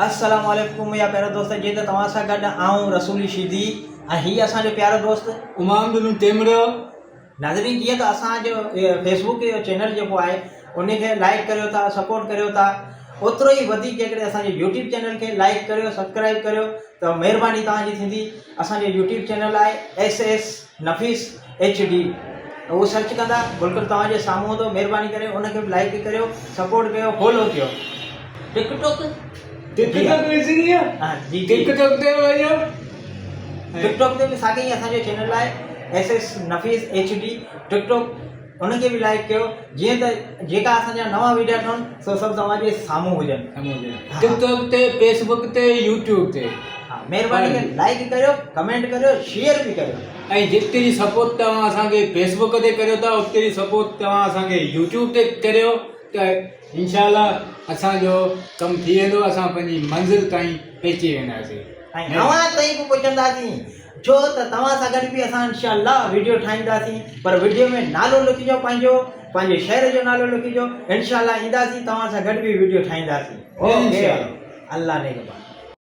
अस्सलाम वालेकुम या प्यारा दोस्त जी तो तव्हां सां गॾु आऊं रसूली शीदी ऐं हीअ असांजो प्यारो दोस्त उमाम बिन टेमरियो। नाज़रीन जीअं त असांजो फेसबुक जो चैनल जेको आहे उनखे लाइक करियो था, सपोर्ट करियो था, ओतिरो ई वधीक जेकॾहिं असांजे यूट्यूब चैनल खे लाइक करियो, सब्सक्राइब करियो त महिरबानी तव्हांजी थींदी। असांजो यूट्यूब चैनल आहे SS नफ़ीस HD, उहो सर्च कंदा बिल्कुलु तव्हांजे साम्हूं हूंदो। महिरबानी करे उनखे बि लाइक करियो, सपोर्ट कयो, फॉलो कयो। टिकटॉक हाँ जी टिकटॉक ते वञो, टिकटॉक ते बि साॻे ई असांजो चैनल आहे SS नफ़ीस HD टिकटॉक, उनखे बि लाइक कयो जीअं त जेका असांजा नवां वीडियो ठहनि सो सभु तव्हांजे साम्हूं हुजनि। टिकटॉक ते, फेसबुक ते, यूट्यूब ते। महिरबानी करे लाइक करियो, कमेंट करियो, शेयर बि करियो। ऐं जेतिरी सपोर्ट तव्हां असांखे फेसबुक ते करियो था ओतिरी सपोर्ट तव्हां असांखे यूट्यूब ते करियो त इंशाअल्लाह असांजो कमु थी वेंदो, असां पंहिंजी मंज़िल ताईं पहुची वेंदासीं ऐं अवां ताईं बि पहुचंदासीं, छो त तव्हां सां गॾु बि असां इंशाअल्लाह वीडियो ठाहींदासीं। पर वीडियो में नालो लिखिजो, पंहिंजे शहर जो नालो लिखिजो। इंशाअल्लाह ईंदासीं, तव्हां सां गॾु बि वीडियो ठाहींदासीं। ओके, अल्लाह ने